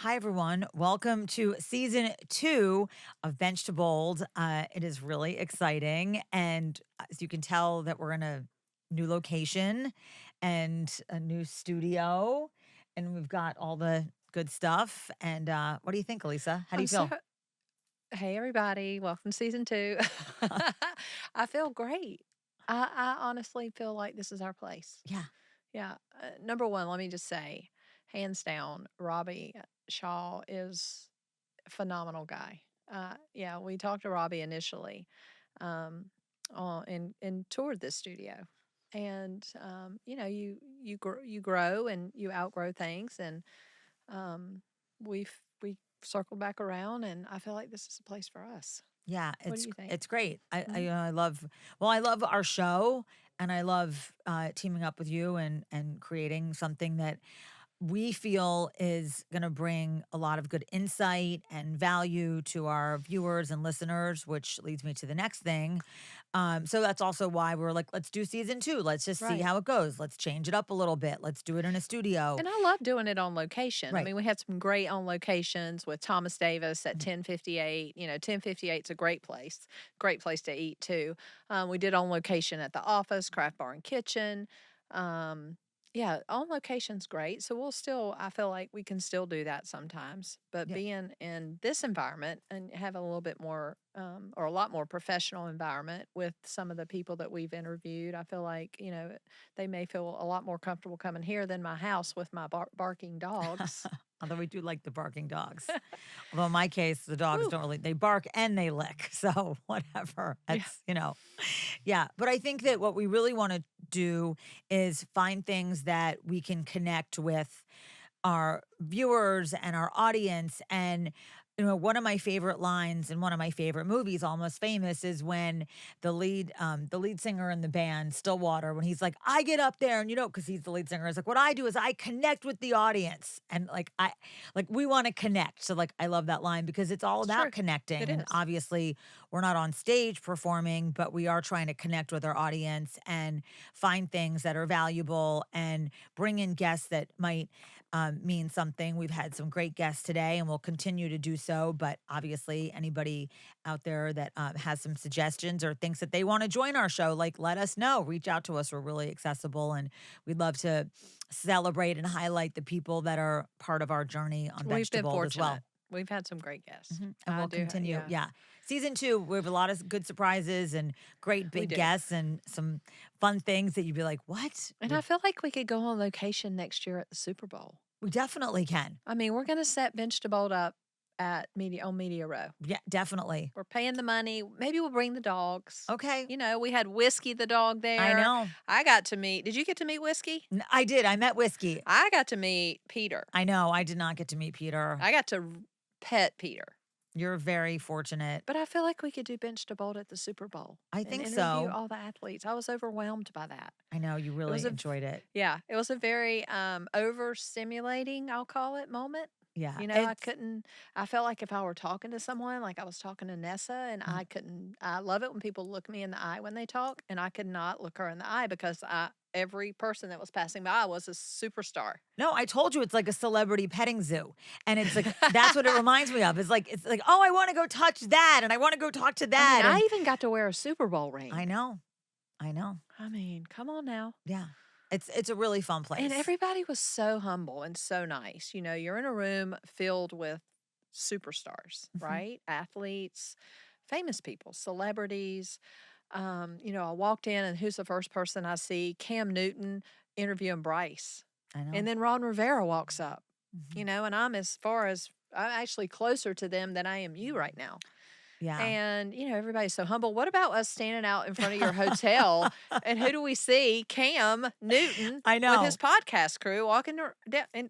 Hi, everyone. Welcome to season 2 of Bench to Bold. It is really exciting. And as you can tell that we're in a new location and a new studio, and we've got all the good stuff. And what do you think, Alisa? How do I'm you so feel? Hey everybody, welcome to season 2. I feel great. I honestly feel like this is our place. Yeah. Yeah. Number one, let me just say, hands down, Robbie Shaw is a phenomenal guy. Yeah, we talked to Robbie initially, um, and toured this studio, and you grow and you outgrow things, and um, we circled back around, and I feel like this is a place for us. Yeah, What do you think? it's great. Mhm. I love I love our show, and I love teaming up with you and creating something that we feel is going to bring a lot of good insight and value to our viewers and listeners, which leads me to the next thing. So that's also why we're like, let's do season 2. Let's just see Right. how it goes. Let's change it up a little bit. Let's do it in a studio. And I love doing it on location. I Right. mean, we had some great on locations with Thomas Davis at Mhm. 1058. 1058 is a great place to eat too. We did on location at the office, Craft Bar and Kitchen. Um, yeah, on location's great. So I feel like we can still do that sometimes. But Yeah. being in this environment and have a little bit more, or a lot more professional environment with some of the people that we've interviewed, I feel like, they may feel a lot more comfortable coming here than my house with my barking dogs. Although we do like the barking dogs. Although in my case, the dogs Woo. don't really, they bark and they lick. So whatever. Yeah. Yeah. But I think that what we really want to do is find things that we can connect with our viewers and our audience. And one of my favorite lines in one of my favorite movies, Almost Famous, is when the lead singer in the band Stillwater, when he's like, I get up there, and because he's the lead singer, is like, what I do is I connect with the audience, and we want to connect. So I love that line because it's all It's about true. It connecting. And is. obviously we're not on stage performing, but we are trying to connect with our audience and find things that are valuable and bring in guests that might mean something. We've had some great guests today and we'll continue to do so. But obviously, anybody out there that has some suggestions or thinks that they want to join our show, let us know. Reach out to us. We're really accessible and we'd love to celebrate and highlight the people that are part of our journey on We've Bench to been Bold as fortunate. well. We've had some great guests. And I we'll do. continue. Yeah, Yeah. Season 2, we have a lot of good surprises and great we big do. guests and some fun things that you'd be like, what? And I feel like we could go on location next year at the Super Bowl. We definitely can. I mean, we're going to set Bench to Bold up at Media Row. Yeah, definitely. We're paying the money. Maybe we'll bring the dogs. Okay. We had Whiskey the dog I there. know. I got to meet. Did you get to meet Whiskey? I did. I met Whiskey. I got to meet Peter. I know. I did not get to meet Peter. I got to pet Peter. You're very fortunate. But I feel like we could do Bench to Bold at the Super Bowl I and think interview so. all the athletes. I was overwhelmed by that. I know you It was really enjoyed it. it was a very overstimulating, I'll call it, moment. Yeah. I It's couldn't, I felt like if I were talking to someone, like I was talking to Nessa, and mhm. I love it when people look me in the eye when they talk, and I could not look her in the eye because every person that was passing by was a superstar. No, I told you it's like a celebrity petting zoo. And it's like that's what it reminds me of. It's like, oh, I want to go touch that and I want to go talk to I mean, that. I And even got to wear a Super Bowl I ring. know. I know. I mean, come on now. Yeah. It's a really fun And place. everybody was so humble and so nice. You're in a room filled with superstars, Mhm. right? Athletes, famous people, celebrities. I walked in, and who's the first person I see? Cam Newton interviewing Bryce. I And know. then Ron Rivera walks up, Mhm. and I'm actually closer to them than I am you right now. Yeah. And, everybody's so humble. What about us standing out in front of your hotel? And who do we see? Cam Newton I with his know. podcast crew walking and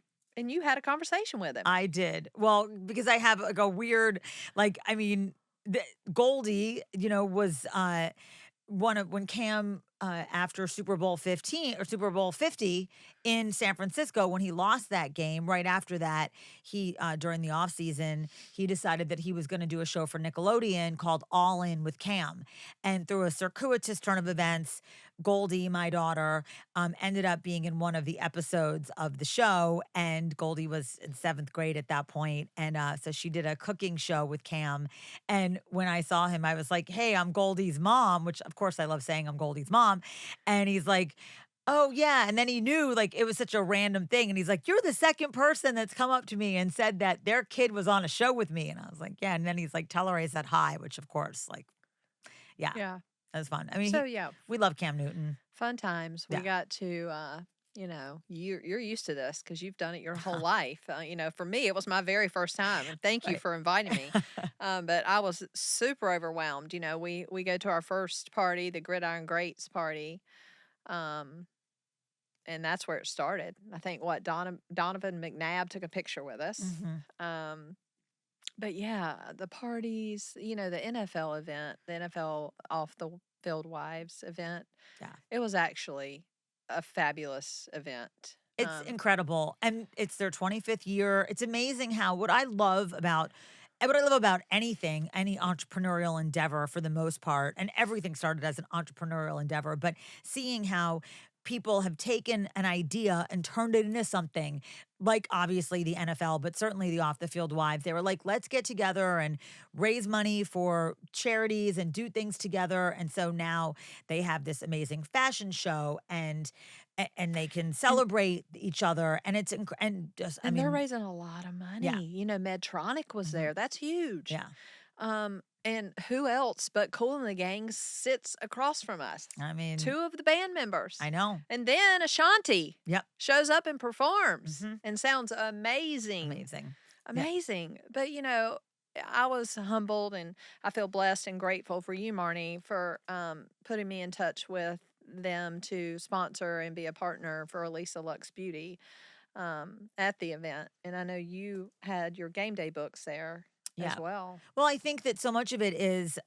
you had a conversation with him. I did. Well, because I have like a weird, I mean, the, Goldie, was one of when Cam after Super Bowl 15 or Super Bowl 50 in San Francisco when he lost that game. Right after that, he during the offseason, he decided that he was going to do a show for Nickelodeon called All In with Cam. And through a circuitous turn of events, Goldie, my daughter, ended up being in one of the episodes of the show. And Goldie was in 7th grade at that point. And so she did a cooking show with Cam. And when I saw him, I was like, hey, I'm Goldie's mom, which of course I love saying I'm Goldie's mom. And he's like, oh, yeah. And then he knew like it was such a random thing. And he's like, you're the second person that's come up to me and said that their kid was on a show with me. And I was like, yeah. And then he's like, tell her I said hi, which of course, like, yeah, Yeah. that was fun. I mean, So yeah, we love Cam Newton. fun times. We Yeah. got to, you're used to this because you've done it your whole life. For me, it was my very first time, and thank you Right. for inviting me. But I was super overwhelmed. We go to our first party, the Gridiron Greats party, um, and that's where it started. I think Donovan McNabb took a picture with us. Mhm. But yeah, the parties, the NFL event, the NFL off the field wives event. Yeah. It was actually a fabulous event. It's incredible. And it's their 25th year. It's amazing how what I love about anything, any entrepreneurial endeavor for the most part, and everything started as an entrepreneurial endeavor, but seeing how people have taken an idea and turned it into something like obviously the NFL, but certainly the off the field wives. They were like, let's get together and raise money for charities and do things together. And so now they have this amazing fashion show and they can celebrate each other. And it's and just, I And they're mean, raising a lot of yeah. money. Medtronic was Mhm. there. That's huge. Yeah. And who else but Kool and the Gang sits across from us? I mean, 2 of the band members. I know. And then Ashanti Yep. shows up and performs Mhm. and sounds amazing. Amazing. Amazing. But, I was humbled and I feel blessed and grateful for you, Marnie, for putting me in touch with them to sponsor and be a partner for Alisa Luxe Beauty at the event. And I know you had your game day books there Yeah. as well. Well, I think that so much of it is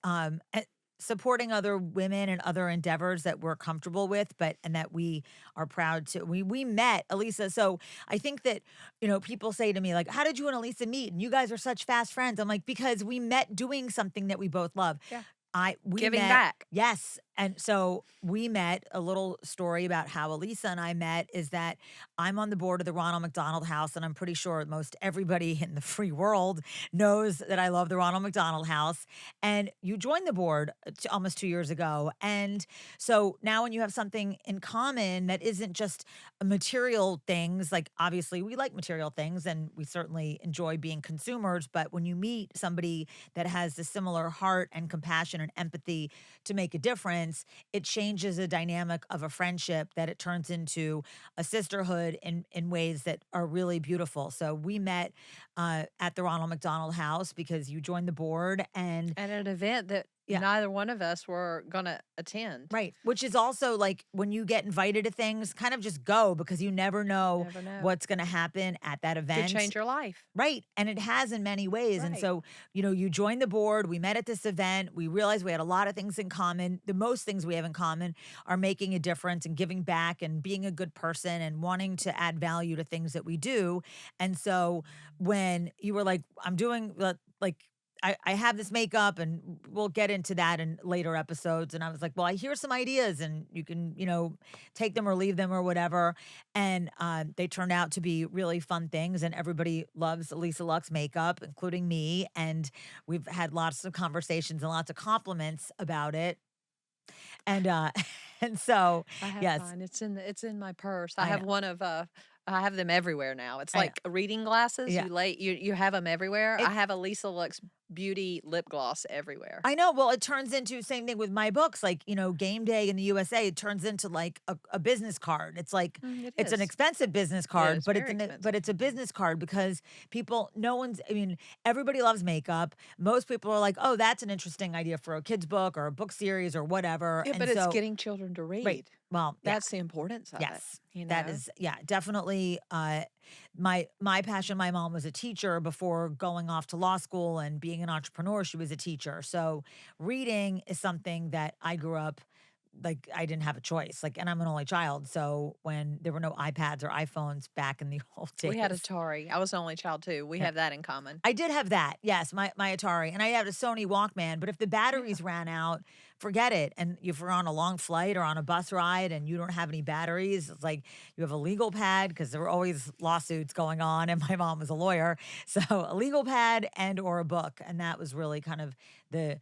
supporting other women and other endeavors that we're comfortable with, and that we are proud to. We met Alisa, so I think that people say to me like, "How did you and Alisa meet? And you guys are such fast friends." I'm like, because we met doing something that we both love. Yeah. We Giving met, back. yes. And so we met. A little story about how Alisa and I met is that I'm on the board of the Ronald McDonald House, and I'm pretty sure most everybody in the free world knows that I love the Ronald McDonald House. And you joined the board almost 2 years ago. And so now when you have something in common that isn't just material things, like obviously we like material things and we certainly enjoy being consumers, but when you meet somebody that has the similar heart and compassion and empathy to make a difference, it changes the dynamic of a friendship that it turns into a sisterhood in ways that are really beautiful. So we met at the Ronald McDonald House because you joined the board and At an event that Yeah. neither one of us were going to attend. right, which is also like when you get invited to things, kind of just go because you never know Never know. what's going to happen at that event. Could change your life. Right. And it has in many ways. And Right. so, you joined the board. We met at this event. We realized we had a lot of things in common. The most things we have in common are making a difference and giving back and being a good person and wanting to add value to things that we do. And so when you were like, I'm doing like, I have this makeup and we'll get into that in later episodes. And I was like, well, I hear some ideas and you can, take them or leave them or whatever. And they turned out to be really fun things. And everybody loves Alisa Luxe makeup, including me. And we've had lots of conversations and lots of compliments about it. And and so I have yes, mine. It's in my purse. I I have know. one of I have them everywhere now. It's I know. like reading glasses. Yeah. You have them everywhere. It- I have a Lisa Luxe Beauty lip gloss everywhere. I know. Well, it turns into same thing with my books, like, game day in the USA, it turns into like a business card. It's like, It it's an is. expensive business card, is but very expensive. but it's a business card because everybody loves makeup. Most people are like, oh, that's an interesting idea for a kid's book or a book series or whatever. Yeah, And but it's so, getting children to read. right. Well, yeah. That's the importance of Yes, it. that is, yeah, definitely. My passion. My mom was a teacher before going off to law school and being an entrepreneur. She was a teacher, so reading is something that I grew up like I didn't have a choice. Like, and I'm an only child. So when there were no iPads or iPhones back in the old We had days. Atari. I was an only child too. We Yeah. have that in common. I did have that. Yes, my Atari. And I had a Sony Walkman, but if the Yeah. batteries ran out, forget it. And if you're on a long flight or on a bus ride and you don't have any batteries, it's like you have a legal pad because there were always lawsuits going on and my mom was a lawyer. So a legal pad and or a book. And that was really kind of the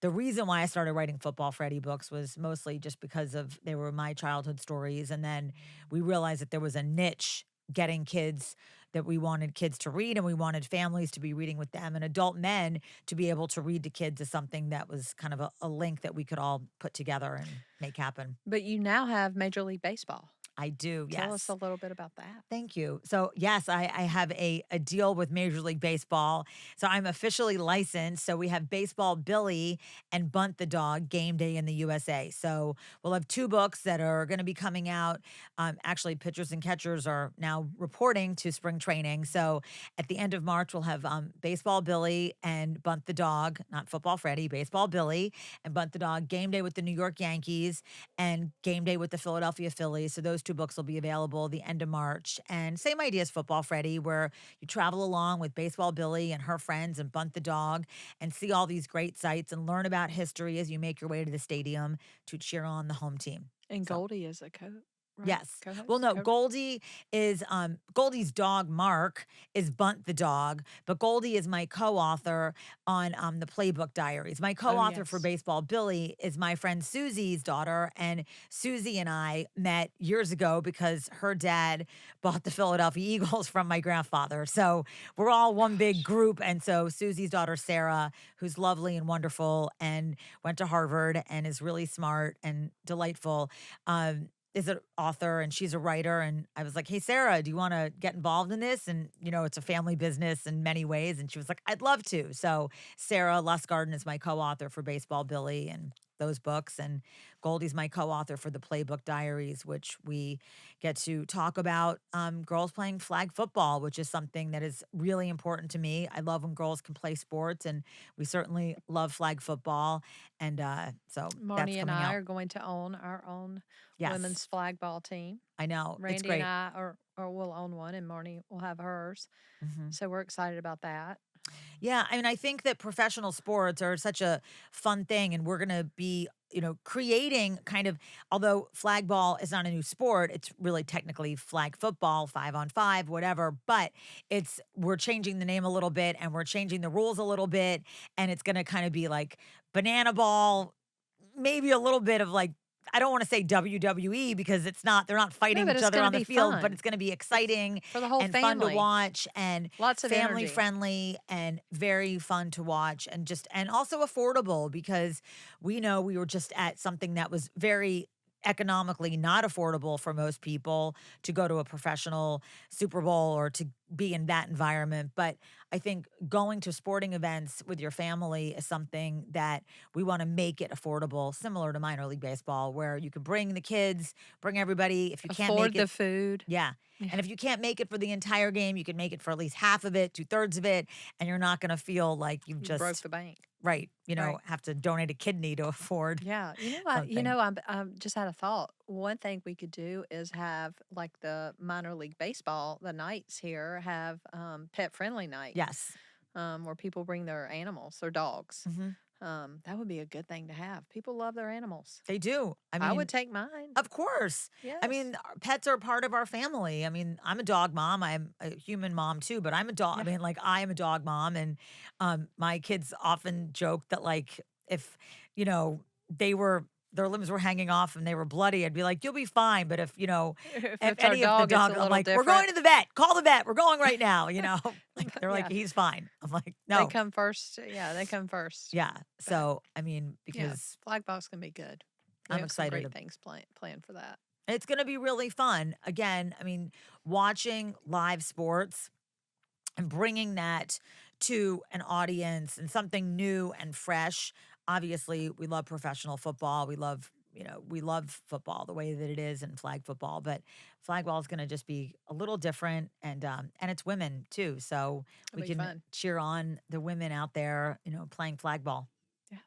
the reason why I started writing Football Freddy books was mostly just because of they were my childhood stories. And then we realized that there was a niche getting kids that we wanted kids to read and we wanted families to be reading with them and adult men to be able to read to kids is something that was kind of a link that we could all put together and make happen. But you now have Major League Baseball. I do, Tell us yes. a little bit about that. Thank you. So, yes, I have a deal with Major League Baseball. So, I'm officially licensed. So, we have Baseball Billy and Bunt the Dog Game Day in the USA. So, we'll have two books that are going to be coming out. Actually, pitchers and catchers are now reporting to spring training. So, at the end of March, we'll have Baseball Billy and Bunt the Dog, not Football Freddy, Baseball Billy and Bunt the Dog Game Day with the New York Yankees and Game Day with the Philadelphia Phillies. So those two books will be available the end of March. And same idea as Football Freddy, where you travel along with Baseball Billy and her friends and Bunt the Dog and see all these great sights and learn about history as you make your way to the stadium to cheer on the home team. And So Goldie is a right? yes. Well, Co-host? no, Goldie is Goldie's dog Mark is Bunt the dog, but Goldie is my co-author on the Playbook Diaries. My Oh, co-author for yes. Baseball Billy is my friend Susie's daughter, and Susie and I met years ago because her dad bought the Philadelphia Eagles from my grandfather. So we're all one big Gosh. group, and so Susie's daughter Sarah, who's lovely and wonderful, and went to Harvard and is really smart and delightful. Is an author and she's a writer. And I was like, hey, Sarah, do you want to get involved in this? And, it's a family business in many ways. And she was like, I'd love to. So Sarah Lustgarten is my co-author for Baseball Billy and those books. And Goldie's my co-author for the Playbook Diaries, which we get to talk about girls playing flag football, which is something that is really important to me. I love when girls can play sports and we certainly love flag football. And so that's Marnie and coming I out. are going to own our own Yes, women's flag ball team. I know. It's Randy and great. I or will own one, and Marnie will have hers. Mhm. So we're excited about that. Yeah, I mean, I think that professional sports are such a fun thing, and we're going to be, creating kind of, although flag ball is not a new sport, it's really technically flag football, 5-on-5, whatever. But we're changing the name a little bit, and we're changing the rules a little bit, and it's going to kind of be like banana ball, maybe a little bit of like I don't want to say WWE because they're not No, fighting but each it's other going to on the be field, but fun. it's going to be It's exciting for the whole and fun to family. watch and Lots of family energy. friendly and very fun to watch and also affordable because we know we were just at something that was very economically not affordable for most people to go to a professional Super Bowl or to be in that environment. But I think going to sporting events with your family is something that we want to make it affordable, similar to minor league baseball, where you can bring the kids, bring everybody. If you can't make Afford the it, food. yeah. Yeah. And if you can't make it for the entire game, you can make it for at least half of it, two-thirds of it, and you're not going to feel like you've You broke just, the bank. right, Right. have to donate a kidney to afford Yeah. something. I just had a thought. One thing we could do is have like the minor league baseball, the nights here have pet friendly night, Yes. where people bring their animals, their dogs. Mhm. That would be a good thing to have. People love their animals. They do. I I would mean, take mine. of course. I Yes. mean, our pets are part of our family. I mean, I'm a dog mom. I'm a human mom too, but I'm a dog. I Yeah. mean, like I am a dog mom, and my kids often joke that like if they were their limbs were hanging off and they were bloody, I'd be like, you'll be fine. But If if it's our any of the dog, it's a dog, I'm little like, we're going different. to the vet. Call the vet. We're going right now. Like they're like, Yeah. he's fine. I'm like, They no, come first. Yeah, they come first. yeah. But So I mean, yeah, because flag box can be good. We I'm have some excited. great things planned for that. It's going to be really fun. Again, I mean, watching live sports and bringing that to an audience and something new and fresh. Obviously, we love professional football. We love football the way that it is and flag football, but flag ball is going to just be a little different and it's women too. So It'll we be can fun. cheer on the women out there, playing flag ball. Yeah,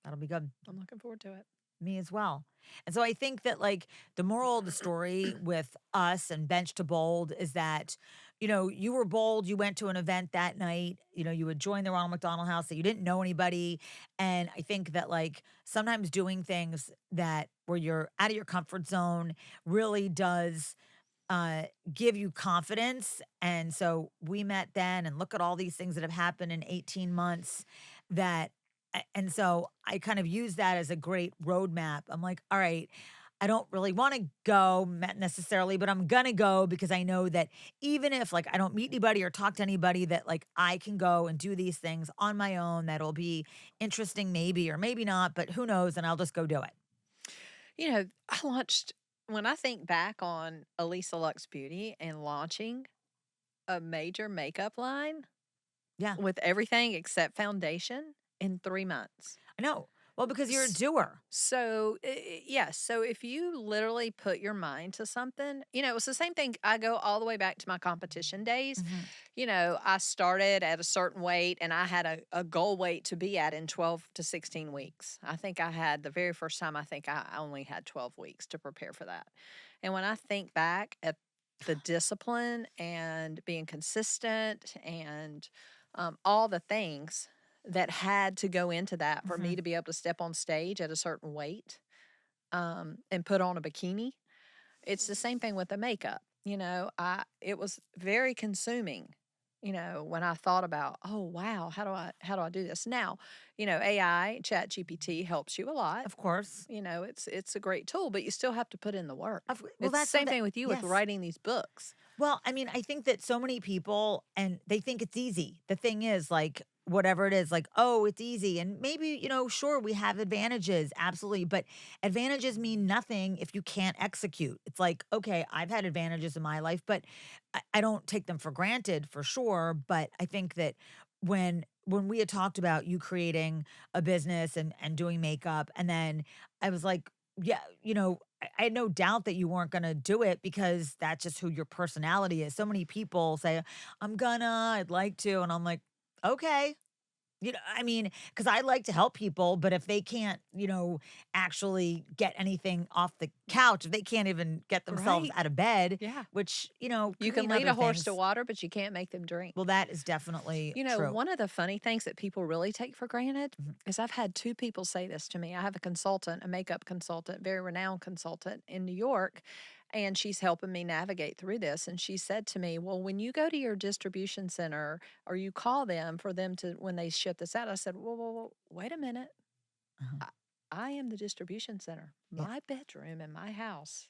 That'll be good. I'm looking forward to it. Me as well. And so I think that like the moral of the story with us and Bench to Bold is that, you were bold, you went to an event that night, you had joined the Ronald McDonald House that you didn't know anybody. And I think that like sometimes doing things that where you're out of your comfort zone really does uh, give you confidence. And so we met then, and look at all these things that have happened in 18 months that, and so I kind of use that as a great roadmap. I'm like, all right, I don't really want to go necessarily, but I'm gonna go because I know that even if like I don't meet anybody or talk to anybody, that like I can go and do these things on my own. That'll be interesting, maybe or maybe not, but who knows? And I'll just go do it. I launched, when I think back on Alisa Luxe Beauty and launching a major makeup line Yeah, with everything except foundation in 3 months. I know. Well, because you're a S- doer. So, yeah. So, if you literally put your mind to something, it's the same thing. I go all the way back to my competition days. Mhm. I started at a certain weight and I had a goal weight to be at in 12 to 16 weeks. I think I had the very first time, I think I only had 12 weeks to prepare for that. And when I think back at the discipline and being consistent and all the things that had to go into that for me Mhm. to be able to step on stage at a certain weight and put on a bikini. It's the same thing with the makeup. It was very consuming. When I thought about, oh wow, how do I do this now? AI, Chat GPT helps you a lot. Of course. It's a great tool, but you still have to put in the work. Well, It's the that's same something. thing with you with Yes. writing these books. Well, I mean, I think that so many people and they think it's easy. The thing is, like, whatever it is, like, oh, it's easy. And maybe, sure, we have advantages, absolutely. But advantages mean nothing if you can't execute. It's like, okay, I've had advantages in my life, but I don't take them for granted for sure. But I think that when we had talked about you creating a business and doing makeup, and then I was like, yeah, I had no doubt that you weren't gonna do it because that's just who your personality is. So many people say, I'd like to. And I'm like, okay. I mean, because I like to help people, but if they can't, actually get anything off the couch, if they can't even get themselves Right. out of bed, Yeah. which, You could can mean lead other a horse to things. water, but you can't make them drink. Well, that is definitely true. One of the funny things that people really take for granted Mhm. is I've had two people say this to me. I have a consultant, a makeup consultant, very renowned consultant in New York, and she's helping me navigate through this. And she said to me, well, when you go to your distribution center or you call them for them to, when they ship this out, I said, whoa, wait a minute. Uh-huh. I, I am the distribution center. Yeah. My bedroom in my house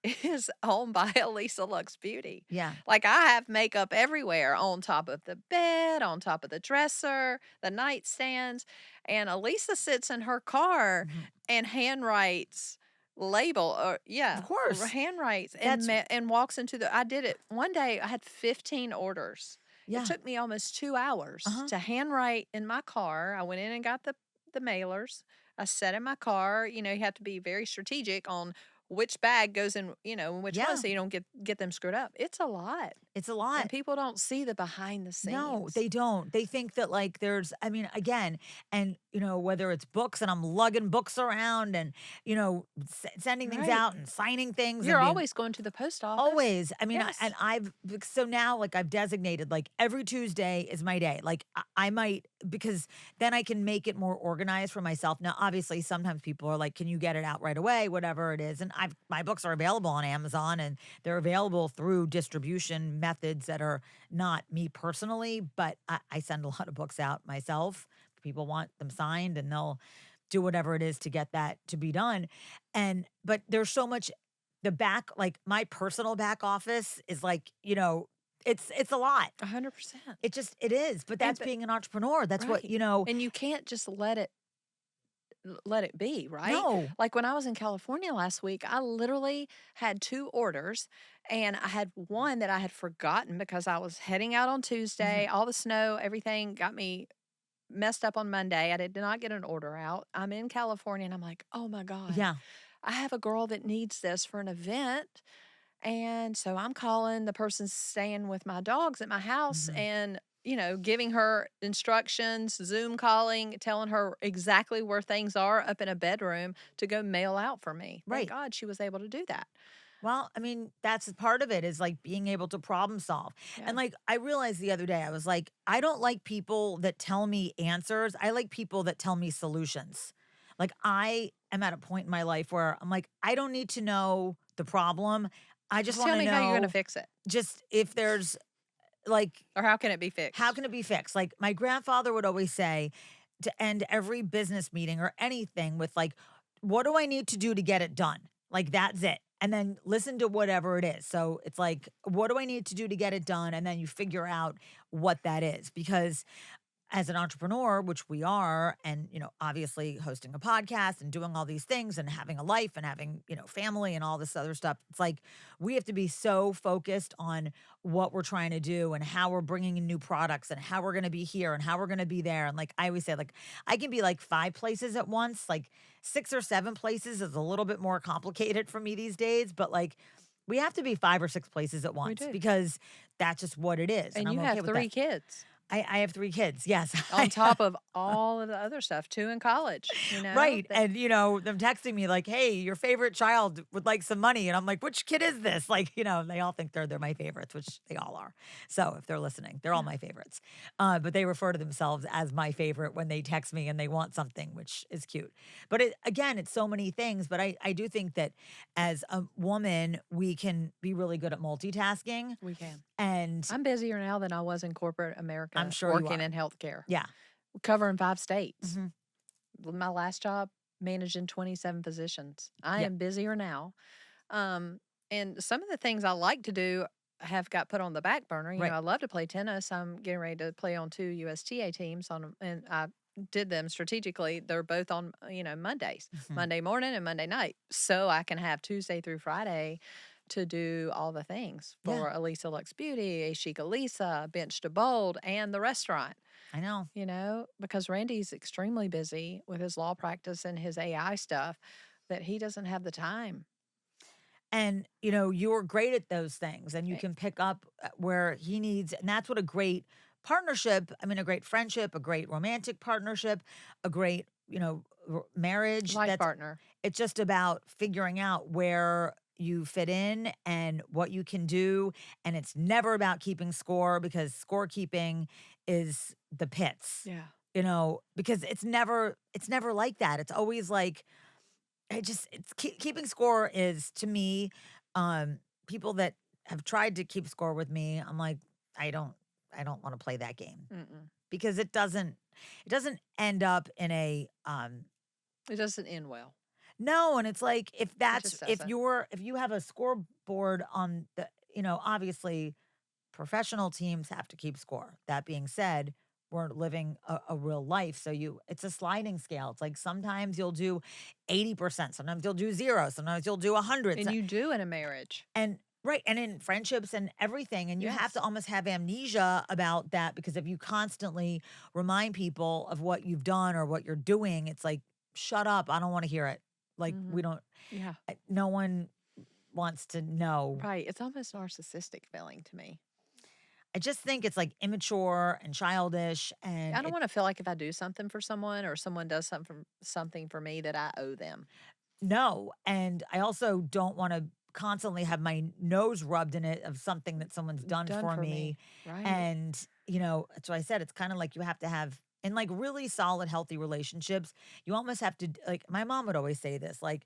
is owned by Alisa Lux Beauty. Yeah. Like I have makeup everywhere on top of the bed, on top of the dresser, the nightstands. And Alisa sits in her car Mhm. and handwrites label or Of yeah, course. handwrites That's, and walks into the I did it one day I had 15 orders. It yeah. took me almost 2 hours Uh-huh. to handwrite in my car. I went in and got the mailers. I sat in my car. You have to be very strategic on which bag goes in which one Yeah. so you don't get them screwed up. It's a lot. It's a And lot. people don't see the behind the No, scenes. they don't. They think that like I mean, again, and whether it's books and I'm lugging books around and, sending things Right. out and signing things and You're being always going to the post office. always. I mean, Yes. and so now like I've designated like every Tuesday is my day. Like I might, because then I can make it more organized for myself. Now, obviously, sometimes people are like, can you get it out right away? Whatever it is. And my books are available on Amazon and they're available through distribution methods that are not me personally, but I send a lot of books out myself. People want them signed and they'll do whatever it is to get that to be done. But there's so much the back, like my personal back office is like, it's a lot. 100%. It is, but And that's being an entrepreneur. That's what, right. And you can't just let it be, right? no. Like when I was in California last week, I literally had 2 orders and I had one that I had forgotten because I was heading out on Mhm. Tuesday. All the snow, everything got me messed up on Monday. I did not get an order out. I'm in California and I'm like, "Oh my god. Yeah. I have a girl that needs this for an event." And so I'm calling the person staying with my dogs at my house Mhm. and giving her instructions, Zoom calling, telling her exactly where things are up in a bedroom to go mail out for me. Thank Right. God she was able to do that. Well, I mean, that's part of it is like being able to problem solve. And Yeah. like, I realized the other day, I was like, I don't like people that tell me answers. I like people that tell me solutions. Like, I am at a point in my life where I'm like, I don't need to know the problem. I just Just want tell to me how you're going to know fix it, just if there's like, or how can it be how fixed? can it be fixed? Like, my grandfather would always say to end every business meeting or anything with, like, what do I need to do to get it done? Like, that's it. And then listen to whatever it is. So it's like, what do I need to do to get it done? And then you figure out what that is. Because as an entrepreneur, which we are, and obviously hosting a podcast and doing all these things and having a life and having, family and all this other stuff, it's like we have to be so focused on what we're trying to do and how we're bringing in new products and how we're going to be here and how we're going to be there. And like I always say, like I can be like 5 places at once, like 6 or 7 places is a little bit more complicated for me these days, but like we have to be 5 or 6 places at We once do. because that's just what it is. And And I'm you okay have with that. 3 kids I have 3 kids. Yes. on top of all of the other stuff, 2 in college, Right. that And, them texting me like, hey, your favorite child would like some money. And I'm like, which kid is this? Like, they all think they're my favorites, which they all are. So if they're listening, they're all yeah. my favorites. But they refer to themselves as my favorite when they text me and they want something, which is cute. But again, it's so many things. But I do think that as a woman, we can be really good at multitasking. We can. And I'm busier now than I was in corporate I'm America sure you working are. in healthcare, Yeah. covering 5 states. Hmm. My last job, managing 27 positions. I Yeah. am busier now. Um, and some of the things I like to do have got put on the back burner. Right. I love to play tennis. I'm getting ready to play on 2 USTA teams and I did them strategically. They're both on, Mondays, Hmm. Monday morning and Monday night. So I can have Tuesday through Friday to do all the things Yeah. for Alisa Luxe Beauty, A Chic Alisa, Bench to Bold, and the restaurant. I know. Because Randy's extremely busy with his law practice and his AI stuff that he doesn't have the time. And, you're great at those things and you Eh, can pick up where he needs. And that's what a great partnership, I mean, a great friendship, a great romantic partnership, a great, marriage. Life partner. It's just about figuring out where you fit in and what you can do. And it's never about keeping score because scorekeeping is the pits, Yeah. because it's never like that. It's always like, it's keeping score is to me, people that have tried to keep score with me. I'm like, I don't, I don't want to play that game Mm-mm. because it doesn't end up in a, It doesn't end well. no. And it's like, It just doesn't. if you have a scoreboard on the, obviously professional teams have to keep score. That being said, we're living a real life. So it's a sliding scale. It's like sometimes you'll do 80%, sometimes you'll do zero, sometimes you'll do 100. And you do in a marriage. And right. And in friendships and everything. And you have to Yes. almost have amnesia about that because if you constantly remind people of what you've done or what you're doing, it's like, shut up. I don't want to hear it. Like, we Hmm. don't, Yeah. no one wants to know. Right. It's almost narcissistic feeling to me. I just think it's like immature and childish and I don't want to feel like if I do something for someone or someone does something for me that I owe them. no. And I also don't want to constantly have my nose rubbed in it of something that someone's done Done for for me. me. Right. And, that's why I said it's kind of like you have to have in like really solid, healthy relationships, you almost have to like my mom would always say this, like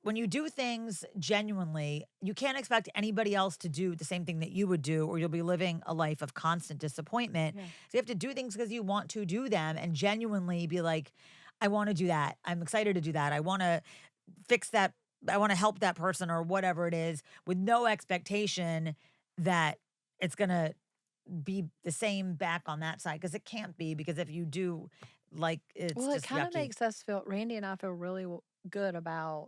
when you do things genuinely, you can't expect anybody else to do the same thing that you would do, or you'll be living a life of constant disappointment. Yeah. So you have to do things because you want to do them and genuinely be like, I want to do that. I'm excited to do that. I want to fix that. I want to help that person or whatever it is with no expectation that it's going to be the same back on that side because it can't be because if you do, like, it's Well, it just kind of yucky. makes us feel, Randy and I feel really good about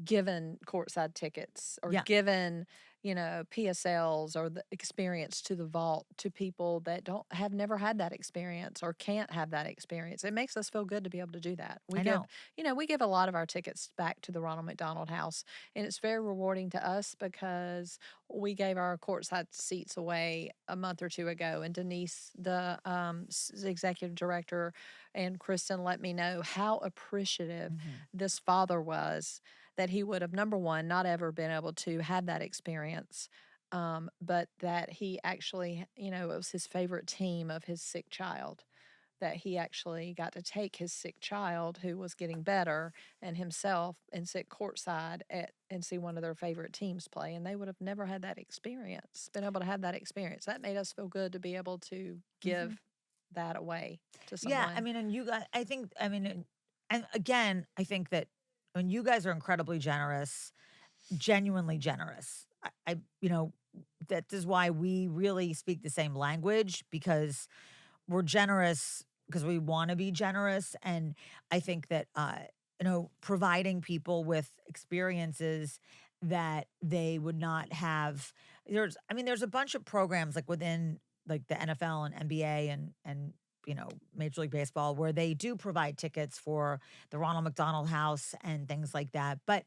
giving courtside tickets or Yeah. giving, PSLs or the experience to the vault to people that have never had that experience or can't have that experience. It makes us feel good to be able to do that. I know. We give a lot of our tickets back to the Ronald McDonald House, and it's very rewarding to us because we gave our courtside seats away a month or two ago, and Denise, the executive director, and Kristen let me know how appreciative this father was that he would have, number one, not ever been able to have that experience, but that he actually, it was his favorite team of his sick child, that he actually got to take his sick child who was getting better and himself and sit courtside and see one of their favorite teams play. And they would have never had that experience, been able to have that experience. That made us feel good to be able to give that away to someone. Yeah, I mean, and you guys, I think, I mean, and again, I think that when you guys are incredibly generous, genuinely generous. That is why we really speak the same language, because we're generous because we want to be generous. And I think that, providing people with experiences that they would not have. There's a bunch of programs like within like the NFL and NBA and Major League Baseball, where they do provide tickets for the Ronald McDonald House and things like that. But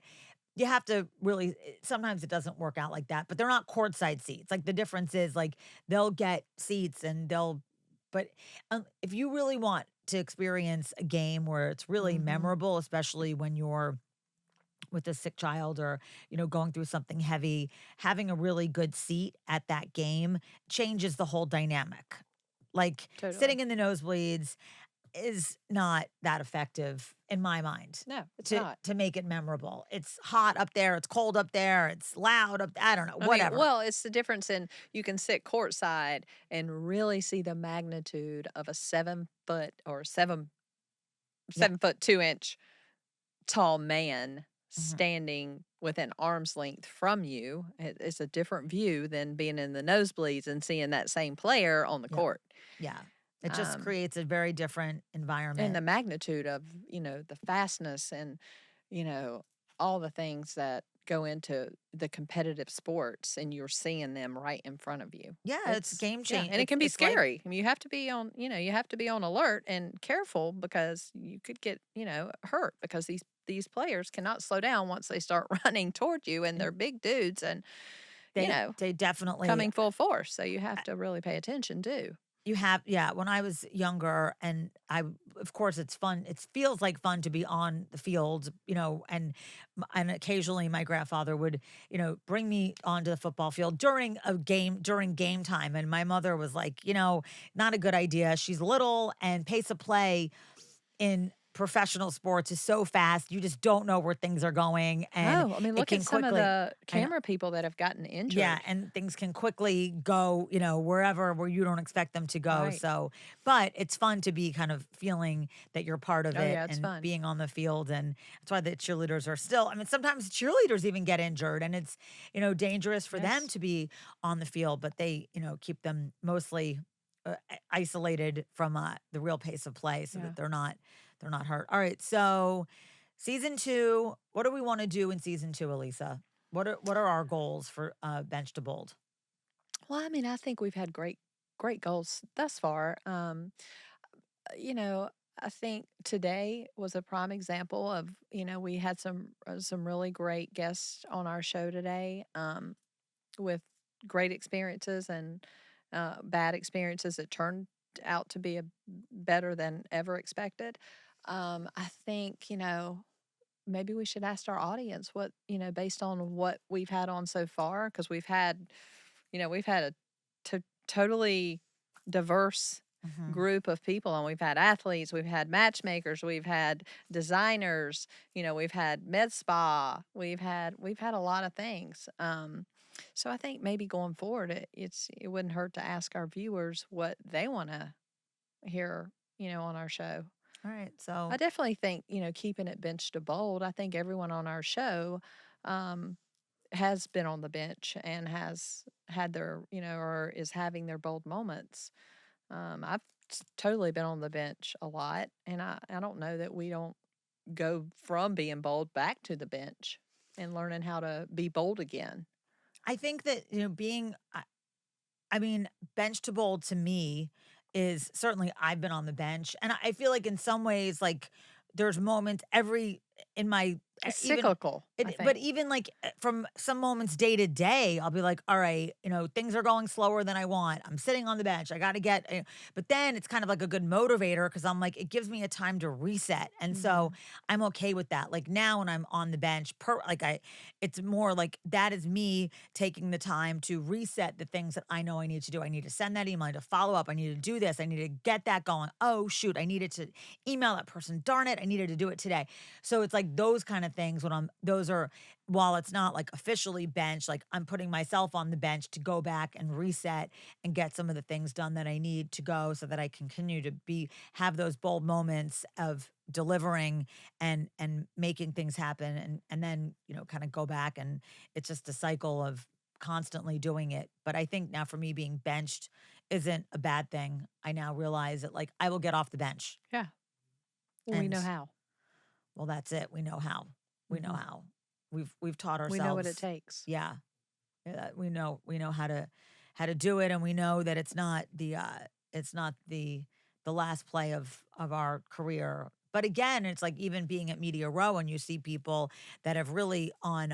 you have to really, sometimes it doesn't work out like that, but they're not courtside seats. Like the difference is like they'll get seats but if you really want to experience a game where it's really memorable, especially when you're with a sick child or, going through something heavy, having a really good seat at that game changes the whole dynamic. Like sitting Totally. in the nosebleeds is not that effective in my mind. No, it's not. To make it memorable. It's hot up there, it's cold up there, it's loud up I don't know, whatever. Well, it's the difference in you can sit courtside and really see the magnitude of a 7 foot or 7 foot 2 inch tall man standing within arm's length from you. It's a different view than being in the nosebleeds and seeing that same player on the court. Yeah. It just creates a very different environment. And the magnitude of, the fastness and, all the things that go into the competitive sports, and you're seeing them right in front of you. Yeah, it's game changing. And it can be scary. You have to be on, you have to be on alert and careful because you could get, hurt because these players cannot slow down once they start running toward you, and they're big dudes and they definitely coming full force. So you have to really pay attention too. You have, yeah. When I was younger, and of course, it's fun. It feels like fun to be on the field, and occasionally my grandfather would, bring me onto the football field during game time. And my mother was like, not a good idea. She's little, and pace of play in professional sports is so fast. You just don't know where things are going. And look at some of the camera people that have gotten injured. Yeah, and things can quickly go, wherever where you don't expect them to go. Right. So, but it's fun to be kind of feeling that you're part of it, yeah, it's and fun. being on the field. And that's why the cheerleaders are still, sometimes cheerleaders even get injured, and it's, dangerous for them to be on the field, but they, keep them mostly isolated from the real pace of play so that they're not hurt. All right. So season 2, what do we want to do in season 2, Alisa? What are our goals for Bench to Bold? Well, I think we've had great goals thus far. I think today was a prime example of, we had some really great guests on our show today, with great experiences and bad experiences that turned out to be better than ever expected. I think, maybe we should ask our audience what, based on what we've had on so far, because we've had a totally diverse group of people, and we've had athletes, we've had matchmakers, we've had designers, we've had med spa, we've had a lot of things. So I think maybe going forward, it wouldn't hurt to ask our viewers what they want to hear, on our show. All right. So I definitely think, keeping it bench to bold, I think everyone on our show has been on the bench and has had their, or is having their bold moments. I've totally been on the bench a lot, and I don't know that we don't go from being bold back to the bench and learning how to be bold again. I think that, being, I mean, bench to bowl to me is certainly I've been on the bench. And I feel like in some ways, like there's moments in my, It's even, cyclical, I but think. even like from some moments day to day, I'll be like, all right, things are going slower than I want. I'm sitting on the bench. I got to but then it's kind of like a good motivator because I'm like, it gives me a time to reset. And so Mhm. I'm okay with that. Like now when I'm on the bench, it's more like that is me taking the time to reset the things that I know I need to do. I need to send that email, I need to follow up, I need to do this, I need to get that going. Oh, shoot, I needed to email that person. Darn it, I needed to do it today. So it's like those kind of things those are, while it's not like officially bench, like I'm putting myself on the bench to go back and reset and get some of the things done that I need to go so that I continue to have those bold moments of delivering and making things happen and then kind of go back, and it's just a cycle of constantly doing it. But I think now for me, being benched isn't a bad thing. I now realize that like I will get off the bench. Yeah. We And know how. well, that's it. We know how. We know Mhm. how. We've taught We know what it ourselves. takes. Yeah. Yeah, we know how to do it, and we know that it's not the last play of our career. But again, it's like even being at Media Row and you see people that have really on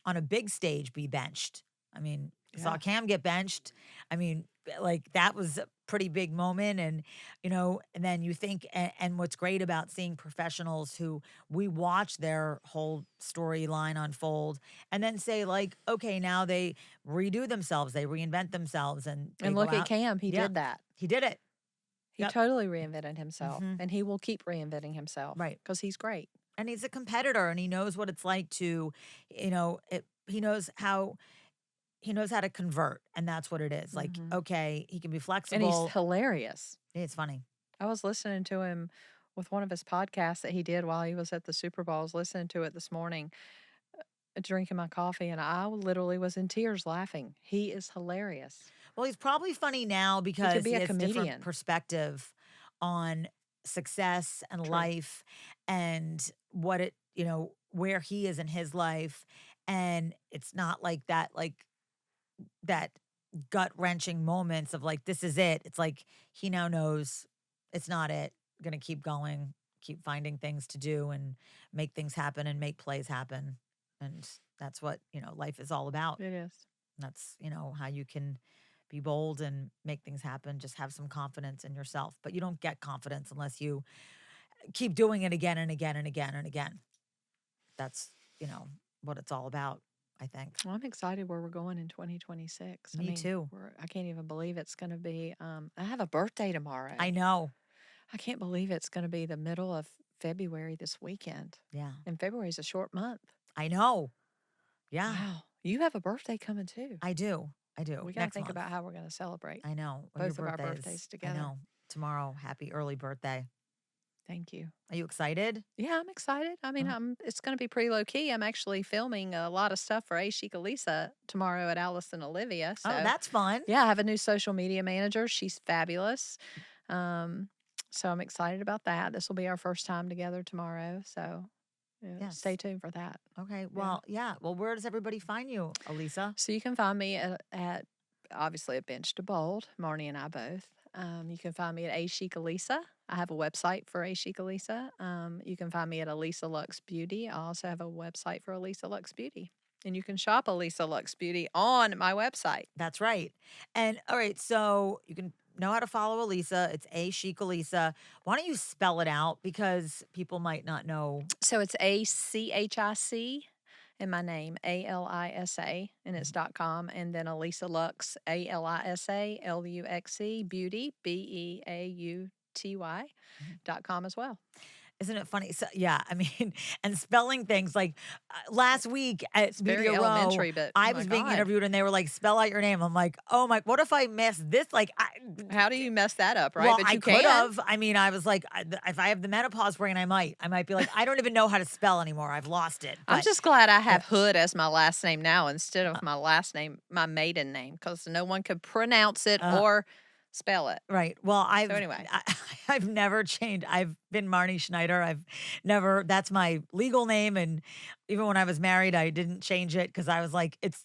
a big stage be benched. I mean, saw Yeah. Cam get benched. I mean, like that was a pretty big moment. And and then you think, and what's great about seeing professionals who we watch their whole storyline unfold and then say like, okay, now they redo themselves, they reinvent themselves, and they And go look at out. Cam, he Yeah, did that. he did it. He Yep. totally reinvented himself, Hmm. and he will keep reinventing himself Right. because he's great. And he's a competitor, and he knows what it's like to, he knows how to convert, and that's what it is. Like, Mhm. okay, he can be And he's flexible. hilarious. It's funny. I was listening to him with one of his podcasts that he did while he was at the Super Bowl. I was listening to it this morning, drinking my coffee, and I literally was in tears laughing. He is hilarious. Well, he's probably funny now He could because be he a has different comedian. perspective on success and True. life and where he is in his life. And it's not like that gut-wrenching moments of like, this is it. It's like he now knows it's not it. Gonna keep going, keep finding things to do and make things happen and make plays happen. And that's what, life is all about. It is. That's, how you can be bold and make things happen. Just have some confidence in yourself. But you don't get confidence unless you keep doing it again and again and again and again. That's, what it's all about, I think. Well, I'm excited where we're going in 2026. I Me mean, too. I can't even believe it's going to be. I have a birthday tomorrow. I know. I can't believe it's going to be the middle of February this weekend. Yeah. And February is a short month. I know. Yeah, Wow. You have a birthday coming too. I do. I do. We got to Next think month. about how we're going to celebrate I know. Well, your both of our birthday is, birthdays I together. know. Tomorrow. Happy early birthday. Thank you. Are you excited? Yeah, I'm excited. I mean, Oh, it's going to be pretty low key. I'm actually filming a lot of stuff for A Chic Alisa tomorrow at Alice and Olivia. oh, So, that's fun. yeah, I have a new social media manager. She's fabulous. Um, so I'm excited about that. This will be our first time together tomorrow. So Yes. stay tuned for that. Okay. Well, yeah. Well, where does everybody find you, Alisa? So you can find me at obviously at Bench to Bold, Marnie and I both. You can find me at A Chic Alisa. I have a website for A Chic Alisa. You can find me at Alisa Luxe Beauty. I also have a website for Alisa Luxe Beauty. And you can shop Alisa Luxe Beauty on my website. That's right. And all right, so you can know how to follow Alisa. It's A Chic Alisa. Why don't you spell it out because people might not know. So it's ACHIC in my name, ALISA, and it's .com. And then Alisa Luxe, ALISA, LUXE, Beauty, BEAUTY.com as well. Isn't it funny? So, yeah, I mean, and spelling things like last week at It's very Media Row, elementary, but oh I my was being God. interviewed and they were like, spell out your name. I'm like, oh my, what if I missed this? Like, How do you mess that up, right? well, But I you could can. have. I mean, I was like, if I have the menopause brain, I might be like, I don't even know how to spell anymore. I've lost it. I'm But just glad I have Hood as my last name now instead of my last name, my maiden name, because no one could pronounce it or spell it. right. Well, anyway. I've never changed. I've been Marnie Schneider. I've never, that's my legal name. And even when I was married, I didn't change it because I was like, it's,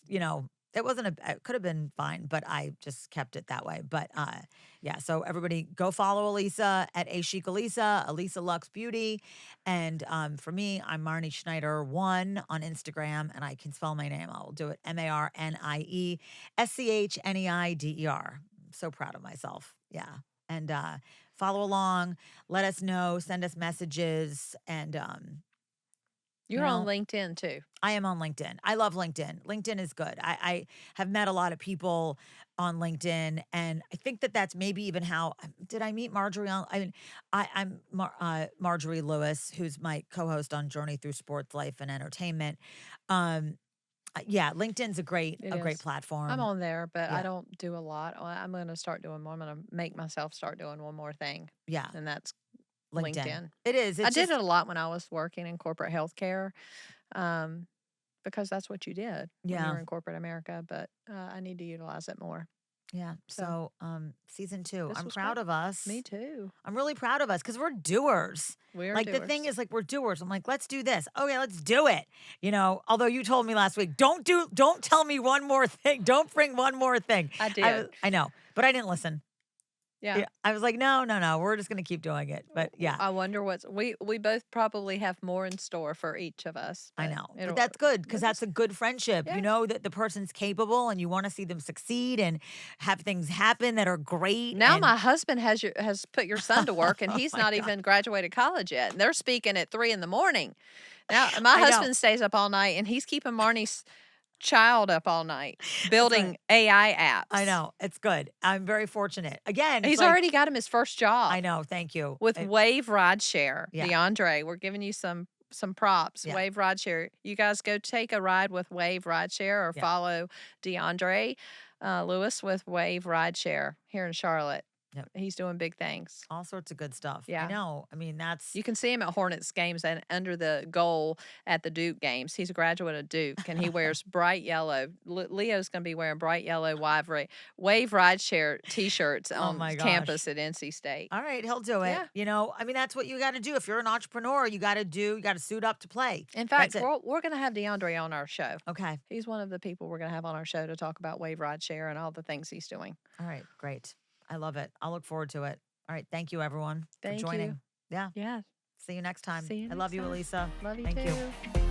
It wasn't it could have been fine, but I just kept it that way. But yeah, so everybody go follow Alisa at A Chic Alisa, Alisa Luxe Beauty. And for me, I'm Marnie Schneider1 on Instagram, and I can spell my name. I'll do it MarnieSchneider. I'm so proud of myself. Yeah. And follow along, let us know, send us messages, and you You're on know, LinkedIn too. I am on LinkedIn. I love LinkedIn. LinkedIn is good. I have met a lot of people on LinkedIn, and I think that that's maybe even how did I meet Marjorie on? I mean, Marjorie Lewis, who's my co-host on Journey Through Sports, Life, and Entertainment. Um, yeah, LinkedIn's It a great is. I'm platform. on there, but I Yeah, don't do a lot. I'm going to start doing more. I'm going to make myself start doing one more thing, yeah, and that's LinkedIn. LinkedIn. It is. I It's did just it a lot when I was working in corporate healthcare, um, because that's what you did when you yeah. were in corporate America. But I need to utilize it more. Yeah. So So, season 2, this I'm was proud great. of us. Me too. I'm really proud of us because we're doers. We are Like the thing doers. is, like we're doers. I'm like, let's do this. Okay, let's do it. Although you told me last week, don't tell me one more thing. Don't bring one more thing. I did. I know, but I didn't listen. Yeah. Yeah, I was like, no, no, no. We're just gonna keep doing it. But yeah, I wonder what's we both probably have more in store for each of us, I but know. But it'll that's good because we'll that's just a good friendship. You yeah. know that the person's capable and you want to see them succeed and have things happen that are great. Now And my husband has put your son to work, and oh he's my not God, even graduated college yet, and they're speaking at 3 in the morning. Now my I know. husband stays up all night, and he's keeping Marnie's child up all night That's right. building AI I apps. know. It's good. I'm very fortunate. Again, it's He's like, already got him his first I job know. Thank you. with Wave Rideshare. Yeah. DeAndre, we're giving you some props. Yeah. Wave Rideshare. You guys go take a ride with Wave Rideshare or Yeah. follow DeAndre Lewis with Wave Rideshare here in Charlotte. Yep. He's doing big things. All sorts of good stuff. I Yeah. know. I mean, that's You can see him at Hornets games and under the goal at the Duke games. He's a graduate of Duke, and he wears bright yellow. Leo's going to be wearing bright yellow Wave Rideshare T-shirts oh on my campus gosh. at NC State. All right, he'll do it. Yeah. I mean, that's what you got to do. If you're an entrepreneur, you got to suit up to play. In That's fact, it. we're going to have DeAndre on our show. Okay. He's one of the people we're going to have on our show to talk about Wave Rideshare and all the things he's doing. All right. Great. I love it. I'll look forward to it. All right. Thank you, everyone, for Thank you. joining. Yeah. Yeah. See you next time. See you I love next you, time. Alisa. Love you Thank you. too.